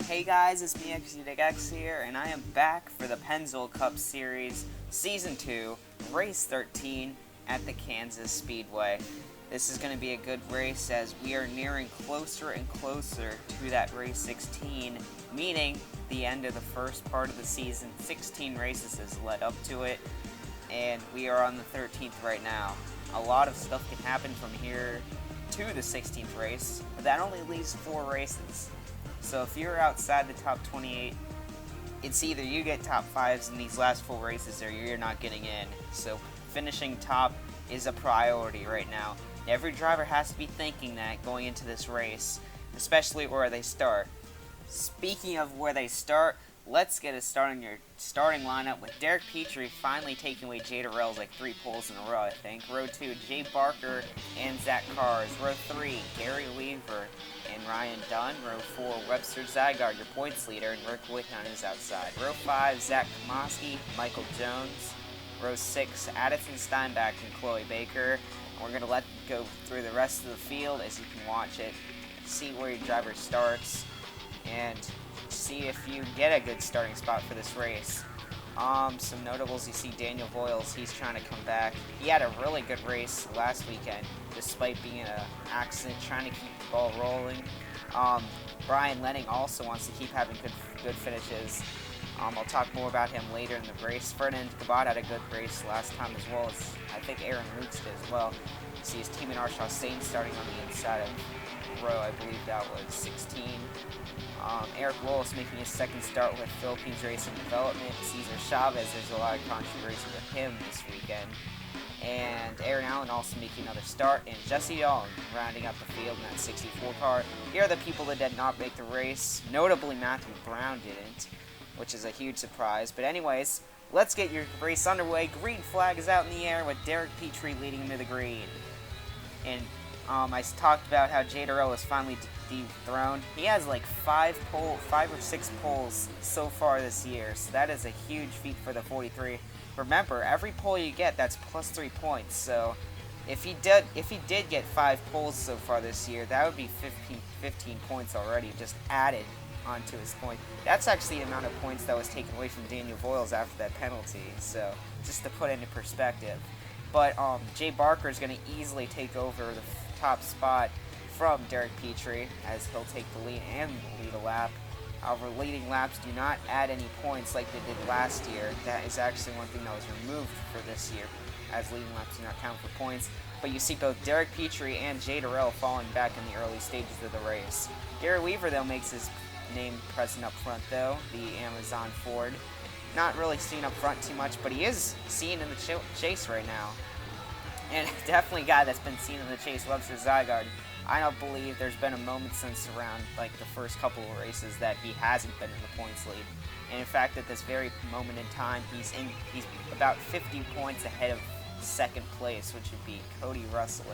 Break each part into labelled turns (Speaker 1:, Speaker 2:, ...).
Speaker 1: Hey guys, it's me X here, and I am back for the Pennzoil Cup Series Season 2, Race 13 at the Kansas Speedway. This is going to be a good race as we are nearing closer and closer to that race 16, meaning the end of the first part of the season. 16 races has led up to it, and we are on the 13th right now. A lot of stuff can happen from here to the 16th race, but that only leaves 4 races. So if you're outside the top 28, it's either you get top 5s in these last 4 races or you're not getting in. So finishing top is a priority right now. Every driver has to be thinking that going into this race, especially where they start. Speaking of where they start, let's get a start on your starting lineup with Derek Petrie finally taking away Jay Durrell's like 3 poles in a row, I think. Row 2, Jay Barker and Zach Cars. Row 3, Gary Weaver and Ryan Dunn. Row 4, Webster Zygarde, your points leader, and Rick Whitton is outside. Row 5, Zach Kamoski, Michael Jones. Row 6, Addison Steinbach and Chloe Baker. We're going to let go through the rest of the field as you can watch it, see where your driver starts, and see if you get a good starting spot for this race. Some notables, you see Daniel Voiles, he's trying to come back. He had a really good race last weekend, despite being in an accident, trying to keep the ball rolling. Brian Lenning also wants to keep having good finishes. I'll talk more about him later in the race. Ferdinand Cabot had a good race last time as well as I think Aaron Roots did as well. You see his team in Arshaw Sane starting on the inside of row, I believe that was 16. Eric Willis making his second start with Philippines Racing Development. Cesar Chavez, there's a lot of controversy with him this weekend. And Aaron Allen also making another start, and Jesse Young rounding up the field in that 64 car. Here are the people that did not make the race. Notably, Matthew Brown didn't, which is a huge surprise. But anyways, let's get your race underway. Green flag is out in the air with Derek Petrie leading into the green. And I talked about how Jay Durrell was finally dethroned. He has like 5 or 6 poles so far this year, so that is a huge feat for the 43. Remember, every pole you get, that's plus 3 points. So if he did get 5 poles so far this year, that would be 15 points already just added onto his point. That's actually the amount of points that was taken away from Daniel Voiles after that penalty. So just to put it into perspective. But Jay Barker is going to easily take over the top spot from Derek Petrie, as he'll take the lead and lead a lap. However, leading laps do not add any points like they did last year. That is actually one thing that was removed for this year, as leading laps do not count for points. But you see both Derek Petrie and Jay Durrell falling back in the early stages of the race. Gary Weaver, though, makes his name present up front, though, the Amazon Ford. Not really seen up front too much, but he is seen in the chase right now. And definitely a guy that's been seen in the chase, Webster Zygarde. I don't believe there's been a moment since around like the first couple of races that he hasn't been in the points lead. And in fact, at this very moment in time, he's about 50 points ahead of second place, which would be Cody Russell,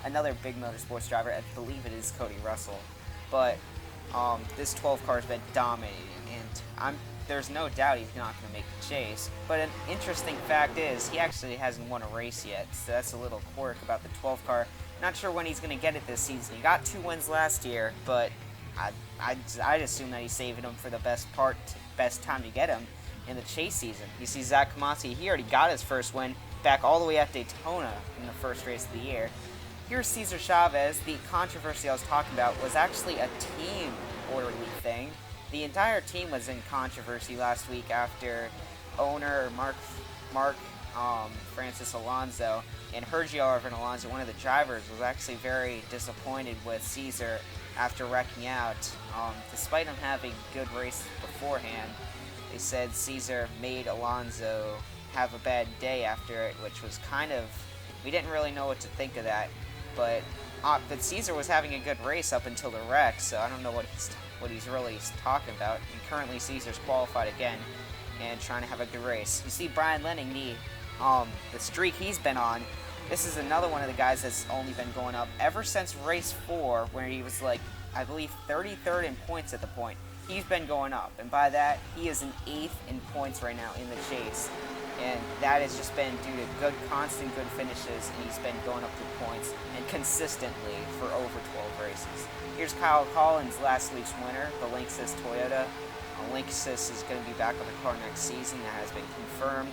Speaker 1: another big motorsports driver. I believe it is Cody Russell. But this 12 car has been dominating, and there's no doubt he's not going to make the chase. But an interesting fact is he actually hasn't won a race yet, so that's a little quirk about the 12 car. Not sure when he's going to get it this season. He got 2 wins last year, but I'd assume that he's saving him for the best time to get him in the chase season. You see Zach Kamoski, he already got his first win back all the way at Daytona in the first race of the year. Here's Cesar Chavez. The controversy I was talking about was actually a team orderly thing. The entire team was in controversy last week after owner Mark Francis Alonso and Sergio Arvin Alonso, one of the drivers, was actually very disappointed with Cesar after wrecking out. Despite him having good races beforehand, they said Cesar made Alonso have a bad day after it, which was kind of, we didn't really know what to think of that. But Cesar was having a good race up until the wreck, so I don't know what he's really talking about. And currently Cesar's qualified again and trying to have a good race. You see Brian Lenning, the streak he's been on. This is another one of the guys that's only been going up ever since race 4, where he was like, I believe 33rd in points at the point. He's been going up, and by that, he is an 8th in points right now in the chase. and that has just been due to constant good finishes, and he's been going up through points and consistently for over 12 races. Here's Kyle Collins, last week's winner, the Linksys Toyota. Linksys is going to be back on the car next season. That has been confirmed,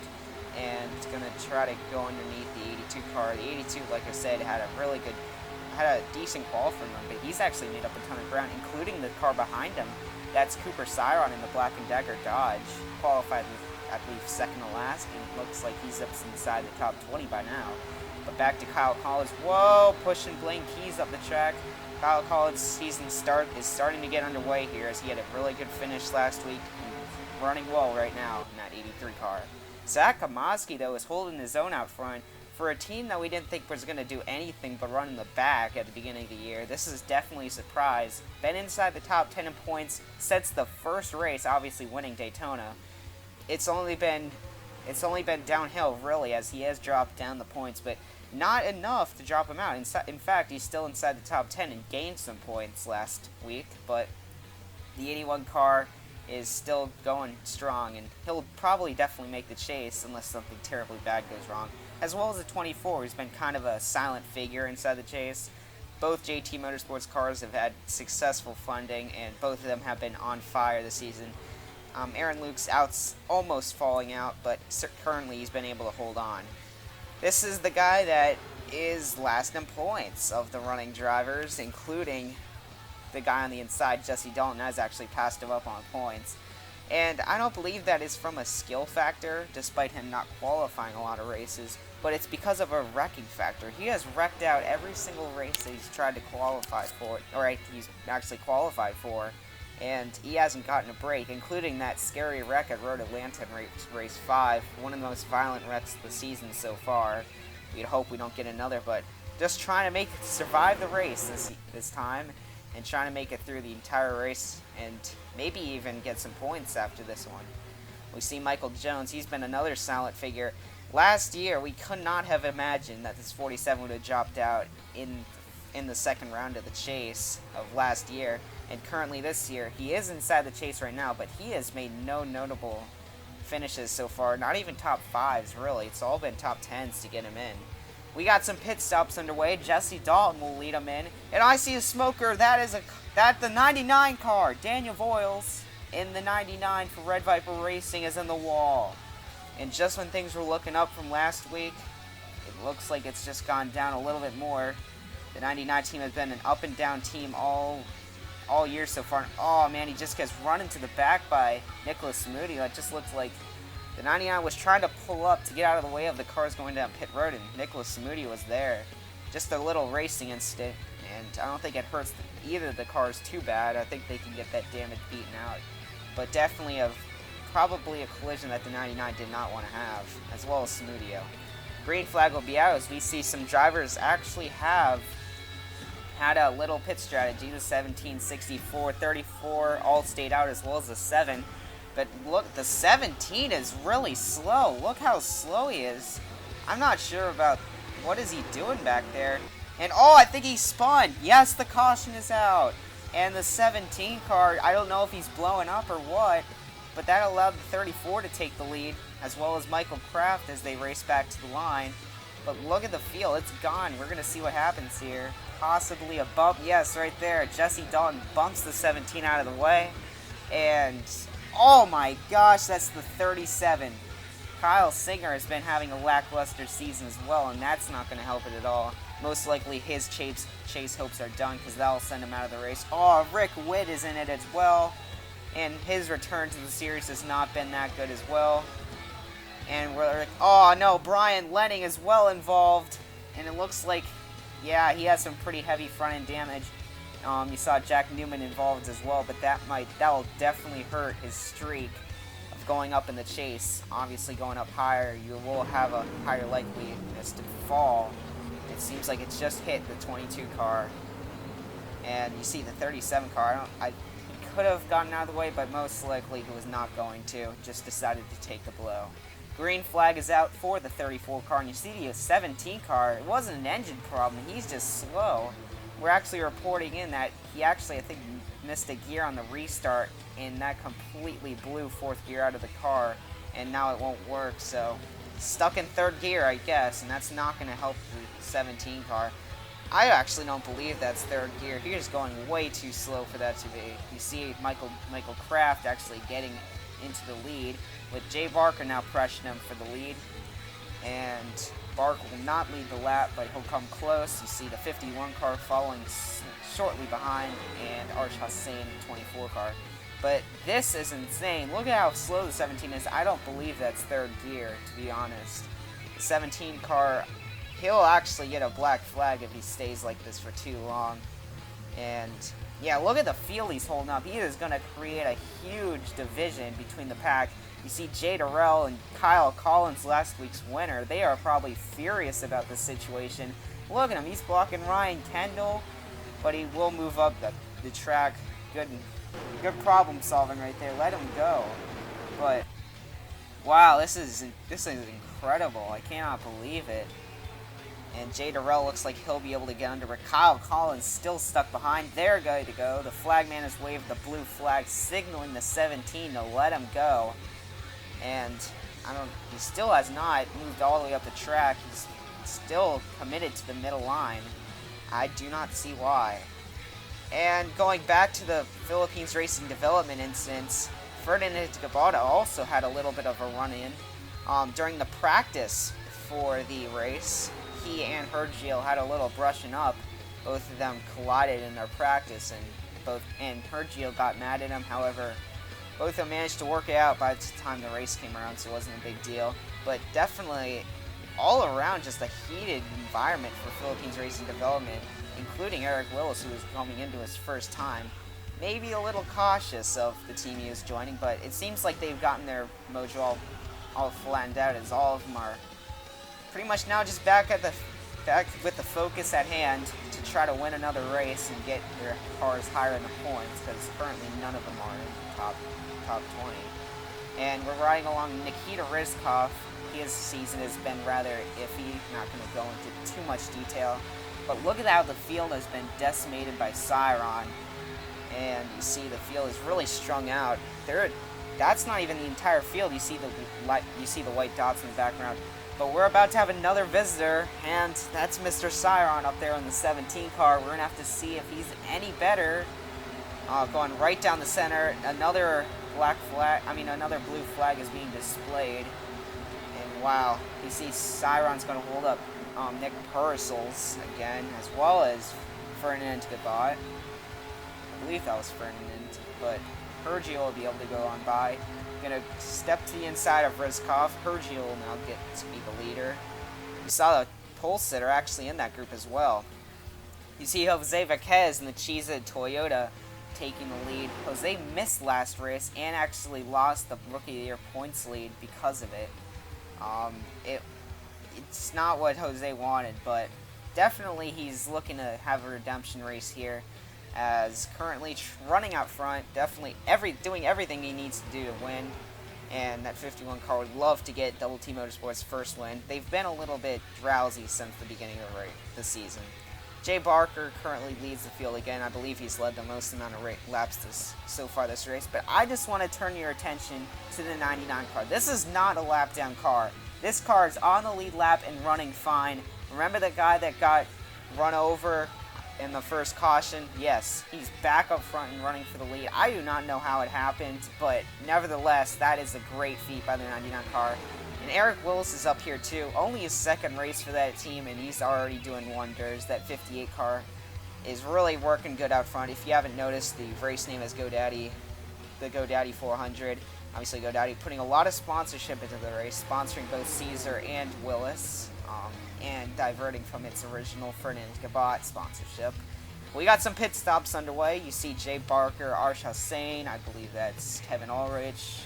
Speaker 1: and it's going to try to go underneath the 82 car. The 82, like I said, had a decent qualifying run, but he's actually made up a ton of ground, including the car behind him. That's Cooper Syron in the Black & Decker Dodge, qualified I believe second to last, and it looks like he's up inside the top 20 by now. But back to Kyle Collins. Whoa, pushing Blaine Keys up the track. Kyle Collins' season is starting to get underway here, as he had a really good finish last week and running well right now in that 83 car. Zach Kamosky, though, is holding his own out front. For a team that we didn't think was going to do anything but run in the back at the beginning of the year, this is definitely a surprise. Been inside the top 10 in points since the first race, obviously winning Daytona. It's only been downhill, really, as he has dropped down the points, but not enough to drop him out. In fact, he's still inside the top 10 and gained some points last week, but the 81 car is still going strong, and he'll probably definitely make the chase unless something terribly bad goes wrong. As well as the 24, who's been kind of a silent figure inside the chase. Both JT Motorsports cars have had successful funding, and both of them have been on fire this season. Aaron Luke's almost falling out, but currently he's been able to hold on. This is the guy that is last in points of the running drivers, including the guy on the inside, Jesse Dalton, has actually passed him up on points. And I don't believe that is from a skill factor, despite him not qualifying a lot of races, but it's because of a wrecking factor. He has wrecked out every single race that he's tried to qualify for, or he's actually qualified for, and he hasn't gotten a break, including that scary wreck at Road Atlanta in race 5, one of the most violent wrecks of the season so far. We'd hope we don't get another, but just trying to survive the race this time, and trying to make it through the entire race, and maybe even get some points after this one. We see Michael Jones. He's been another silent figure. Last year, we could not have imagined that this 47 would have dropped out in the second round of the chase of last year, and currently this year, he is inside the chase right now, but he has made no notable finishes so far, not even top 5s, really. It's all been top 10s to get him in. We got some pit stops underway. Jesse Dalton will lead him in. And I see a smoker. That's the 99 car. Daniel Voiles in the 99 for Red Viper Racing is in the wall. And just when things were looking up from last week, it looks like it's just gone down a little bit more. The 99 team has been an up and down team all year so far. Oh man, he just gets run into the back by Nicholas Samudio. It just looks like the 99 was trying to pull up to get out of the way of the cars going down pit road, and Nicholas Samudio was there. Just a little racing incident, and I don't think it hurts either of the cars too bad. I think they can get that damage beaten out. But definitely probably a collision that the 99 did not want to have, as well as Samudio. Green flag will be out as we see some drivers actually have had a little pit strategy. The 17, 64, 34 all stayed out, as well as the 7. But look, the 17 is really slow. Look how slow he is. I'm not sure about what is he doing back there. And oh, I think he spun. Yes, the caution is out. And the 17 car, I don't know if he's blowing up or what, but that allowed the 34 to take the lead, as well as Michael Kraft as they race back to the line. But look at the field. It's gone. We're going to see what happens here. Possibly a bump. Yes, right there. Jesse Dalton bumps the 17 out of the way. And oh my gosh, that's the 37. Kyle Singer has been having a lackluster season as well, and that's not going to help it at all. Most likely his chase hopes are done, because that'll send him out of the race. Oh, Rick Witt is in it as well, and his return to the series has not been that good as well. And we're like, oh no, Brian Lenning is well involved, and it looks like, yeah, he has some pretty heavy front end damage. You saw Jack Newman involved as well, but that will definitely hurt his streak of going up in the chase. Obviously, going up higher, you will have a higher likeliness to fall. It seems like it's just hit the 22 car, and you see the 37 car. He could have gotten out of the way, but most likely he was not going to. Just decided to take the blow. Green flag is out for the 34 car, and you see the 17 car. It wasn't an engine problem. He's just slow. We're actually reporting in that he actually, I think, missed a gear on the restart, and that completely blew fourth gear out of the car. and now it won't work, so stuck in third gear, I guess, and that's not going to help the 17 car. I actually don't believe that's third gear. He is going way too slow for that to be. You see Michael Kraft actually getting into the lead, with Jay Barker now pressuring him for the lead. And Barker will not lead the lap, but he'll come close. You see the 51 car following shortly behind, and Arsh Hussein, 24 car. But this is insane. Look at how slow the 17 is. I don't believe that's third gear, to be honest. The 17 car, he'll actually get a black flag if he stays like this for too long. And yeah, look at the field he's holding up. He is going to create a huge division between the pack. You see Jay Durrell and Kyle Collins, last week's winner. They are probably furious about this situation. Look at him. He's blocking Ryan Kendall, but he will move up the track. Good problem solving right there. Let him go. But wow, this is incredible. I cannot believe it. And Jay Durrell looks like he'll be able to get under it. Kyle Collins still stuck behind. They're going to go. The flagman has waved the blue flag, signaling the 17 to let him go. And he still has not moved all the way up the track. He's still committed to the middle line. I do not see why. And going back to the Philippines Racing Development instance, Ferdinand Gabata also had a little bit of a run-in. During the practice for the race, he and Hergiel had a little brushing up. Both of them collided in their practice, and Hergiel got mad at him. However, both of them managed to work it out by the time the race came around, so it wasn't a big deal. But definitely, all around, just a heated environment for Philippines Racing Development, including Eric Willis, who was coming into his first time. Maybe a little cautious of the team he was joining, but it seems like they've gotten their mojo all flattened out, as all of them are pretty much now just back with the focus at hand to try to win another race and get their cars higher in the points, because currently none of them are in the top 20. And we're riding along Nikita Rizkov. His season has been rather iffy. Not going to go into too much detail, but look at how the field has been decimated by Syron. And you see the field is really strung out. That's not even the entire field. You see the white dots in the background. But we're about to have another visitor, and that's Mr. Syron up there in the 17 car. We're going to have to see if he's any better. Going right down the center, another blue flag is being displayed. And wow, you see Syron's going to hold up Nick Purcell's again, as well as Ferdinand Gabat. I believe that was Ferdinand, but Hergiel will be able to go on by. Going to step to the inside of Rizkov. Hergiel will now get to be the leader. You saw the pole sitter actually in that group as well. You see Jose Vaquez in the Chiza Toyota taking the lead. Jose missed last race and actually lost the Rookie of the Year points lead because of it. It's not what Jose wanted, but definitely he's looking to have a redemption race here, as currently running out front, definitely doing everything he needs to do to win. And that 51 car would love to get Double T Motorsports' first win. They've been a little bit drowsy since the beginning of the season. Jay Barker currently leads the field again. I believe he's led the most amount of laps so far this race. But I just want to turn your attention to the 99 car. This is not a lap down car. This car is on the lead lap and running fine. Remember the guy that got run over in the first caution? Yes, he's back up front and running for the lead. I do not know how it happened, but nevertheless, that is a great feat by the 99 car. And Eric Willis is up here too. Only his second race for that team, and he's already doing wonders. That 58 car is really working good out front. If you haven't noticed, the race name is GoDaddy, the GoDaddy 400. Obviously, GoDaddy putting a lot of sponsorship into the race, sponsoring both Caesar and Willis, and diverting from its original Ferdinand Gabat sponsorship. We got some pit stops underway. You see Jay Barker, Arsh Hussein, I believe that's Kevin Ulrich,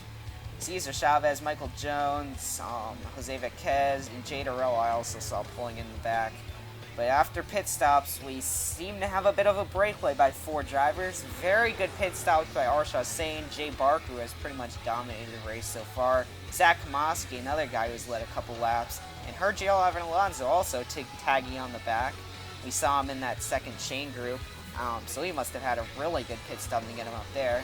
Speaker 1: Cesar Chavez, Michael Jones, Jose Vaquez, and Jay Durrell I also saw pulling in the back. But after pit stops, we seem to have a bit of a breakaway by 4 drivers. Very good pit stops by Arsh Hussein, Jay Barker, who has pretty much dominated the race so far, Zach Komoski, another guy who's led a couple laps, and Hergiel Alonso also tagging on the back. We saw him in that second chain group, so he must have had a really good pit stop to get him up there.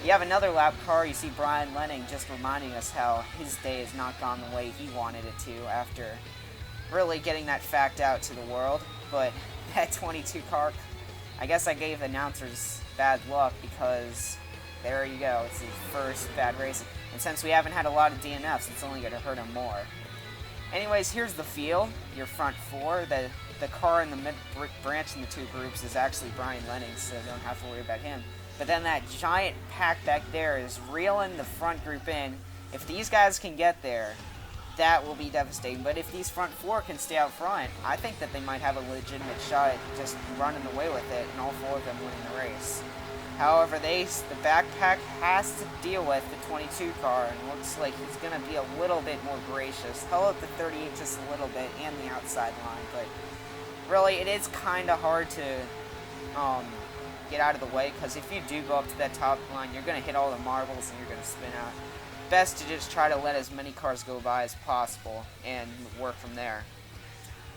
Speaker 1: You have another lap car. You see Brian Lenning just reminding us how his day has not gone the way he wanted it to after really getting that fact out to the world. But that 22 car, I guess I gave the announcers bad luck because there you go. It's his first bad race. And since we haven't had a lot of DNFs, it's only going to hurt him more. Anyways, here's the field. Your front four. The car in the mid-branch in the two groups is actually Brian Lenning, so don't have to worry about him. But then that giant pack back there is reeling the front group in. If these guys can get there, that will be devastating. But if these front four can stay out front, I think that they might have a legitimate shot at just running away with it and all four of them winning the race. However, the backpack has to deal with the 22 car, and looks like he's going to be a little bit more gracious. He'll up the 38 just a little bit and the outside line, but really it is kind of hard to get out of the way, because if you do go up to that top line, you're going to hit all the marbles and you're going to spin out. Best to just try to let as many cars go by as possible and work from there.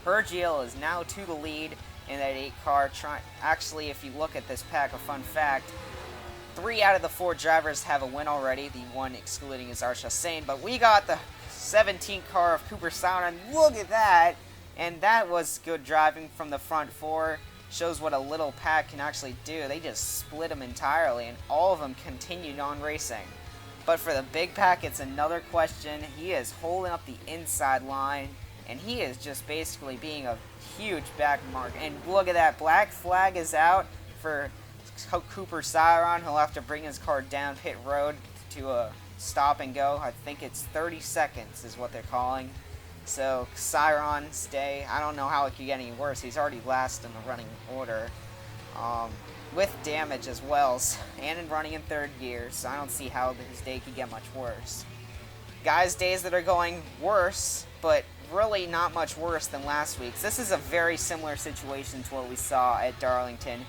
Speaker 1: Hergiel is now to the lead in that 8 car. Actually, if you look at this pack, a fun fact, 3 out of the 4 drivers have a win already, the one excluding is Arsha Sane, but we got the 17 car of Cooper Syron. Look at that! And that was good driving from the front 4. Shows what a little pack can actually do. They just split them entirely, and all of them continued on racing. But for the big pack, it's another question. He is holding up the inside line, and he is just basically being a huge back mark. And look at that, black flag is out for Cooper Syron. He'll have to bring his car down pit road to a stop and go. I think it's 30 seconds is what they're calling. So Syron's day, I don't know how it could get any worse. He's already last in the running order, with damage as well, and running in 3rd gear, so I don't see how his day could get much worse. Guys' days that are going worse, but really not much worse than last week's. This is a very similar situation to what we saw at Darlington.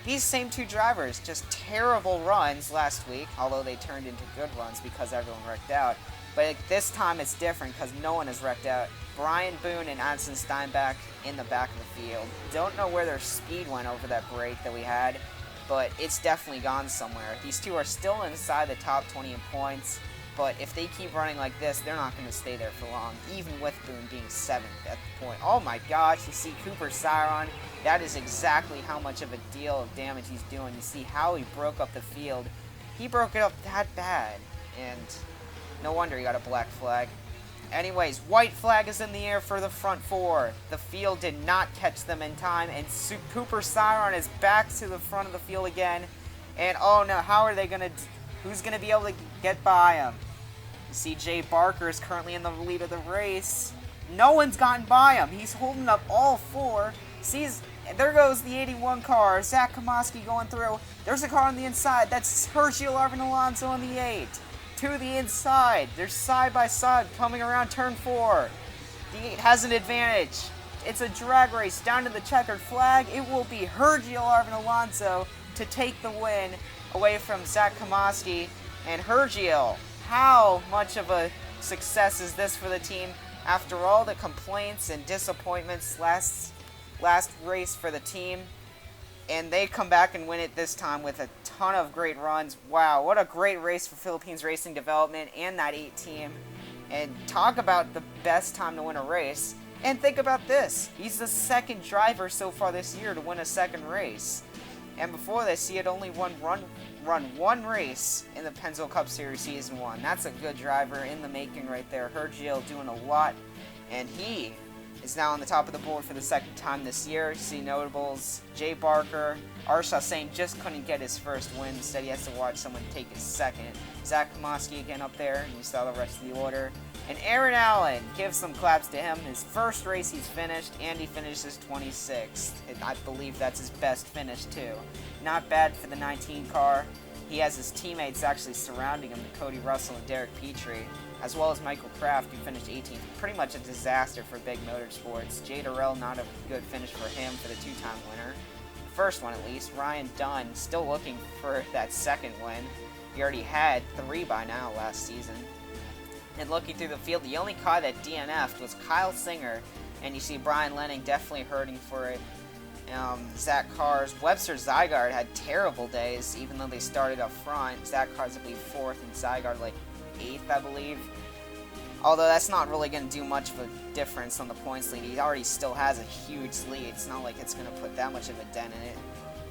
Speaker 1: These same 2 drivers, just terrible runs last week, although they turned into good runs because everyone wrecked out. But this time it's different because no one has wrecked out. Brian Boone and Addison Steinbach in the back of the field. Don't know where their speed went over that break that we had, but it's definitely gone somewhere. These 2 are still inside the top 20 in points, but if they keep running like this, they're not going to stay there for long, even with Boone being 7th at the point. Oh my gosh, you see Cooper Syron. That is exactly how much of a deal of damage he's doing. You see how he broke up the field. He broke it up that bad, and no wonder he got a black flag. Anyways, white flag is in the air for the front 4. The field did not catch them in time, and Cooper Syron is back to the front of the field again. And oh no, how are they going to... Who's going to be able to get by him? You see Jay Barker is currently in the lead of the race. No one's gotten by him. He's holding up all 4. Sees... There goes the 81 car. Zach Komoski going through. There's a car on the inside. That's Hergiel Arvin Alonso on the 8. To the inside. They're side by side coming around turn 4. The 8 has an advantage. It's a drag race down to the checkered flag. It will be Hergiel Arvin Alonso to take the win away from Zach Komoski. And Hergiel, how much of a success is this for the team after all the complaints and disappointments last race for the team? And they come back and win it this time with a ton of great runs. Wow, what a great race for Philippines Racing Development and that 8 team. And talk about the best time to win a race. And think about this. He's the 2nd driver so far this year to win a 2nd race. And before this, he had only run one race in the Pennzoil Cup Series Season 1. That's a good driver in the making right there. Hergiel doing a lot. And he is now on the top of the board for the 2nd time this year. See notables, Jay Barker. Arsha Sane just couldn't get his first win. Instead, he has to watch someone take his 2nd. Zach Komoski again up there, and you saw the rest of the order. And Aaron Allen, give some claps to him. His first race he's finished, and he finishes 26th. I believe that's his best finish, too. Not bad for the 19 car. He has his teammates actually surrounding him, Cody Russell and Derek Petrie, as well as Michael Kraft, who finished 18th. Pretty much a disaster for Big Motorsports. Jay Durrell, not a good finish for him for the 2-time winner. First one, at least. Ryan Dunn, still looking for that 2nd win. He already had 3 by now last season. And looking through the field, the only car that DNF'd was Kyle Singer, and you see Brian Lenning definitely hurting for it. Zach Carr's. Webster Zygarde had terrible days, even though they started up front. Zach Carr's, I believe, 4th, and Zygarde, like, 8th, I believe. Although that's not really going to do much of a difference on the points lead. He already still has a huge lead. It's not like it's going to put that much of a dent in it.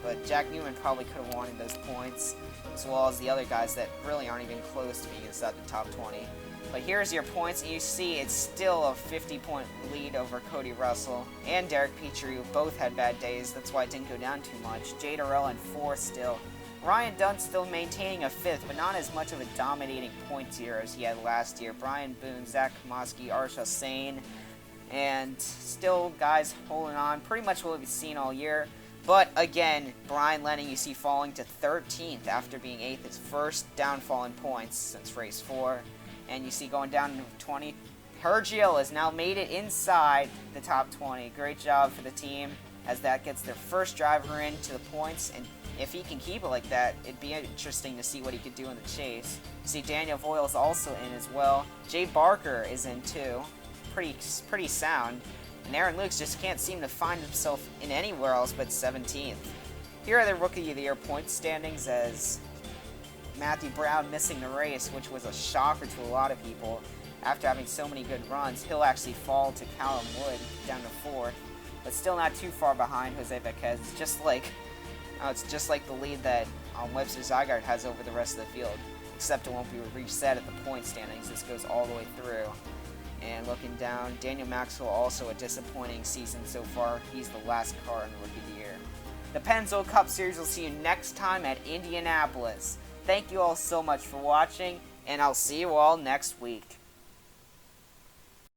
Speaker 1: But Jack Newman probably could have wanted those points, as well as the other guys that really aren't even close to being inside the top 20. But here's your points, and you see it's still a 50-point lead over Cody Russell and Derek Petrie, who both had bad days. That's why it didn't go down too much. Jay Durrell in 4th still. Ryan Dunn still maintaining a 5th, but not as much of a dominating point tier as he had last year. Brian Boone, Zach Komoski, Arsha Sane, and still guys holding on. Pretty much what we've seen all year. But again, Brian Lenning you see falling to 13th after being 8th, his first downfall in points since race 4. And you see going down to 20, Hergiel has now made it inside the top 20. Great job for the team, as that gets their first driver into the points. And if he can keep it like that, it'd be interesting to see what he could do in the chase. You see Daniel Voiles also in as well. Jay Barker is in too. Pretty sound. And Aaron Lukes just can't seem to find himself in anywhere else but 17th. Here are the Rookie of the Year point standings, as Matthew Brown missing the race, which was a shocker to a lot of people. After having so many good runs, he'll actually fall to Callum Wood down to 4th, but still not too far behind Jose Vequez. It's just like the lead that Webster Zygarde has over the rest of the field, except it won't be reset at the point standings. This goes all the way through. And looking down, Daniel Maxwell, also a disappointing season so far. He's the last car in the Rookie of the Year. The Pennzoil Cup Series will see you next time at Indianapolis. Thank you all so much for watching, and I'll see you all next week.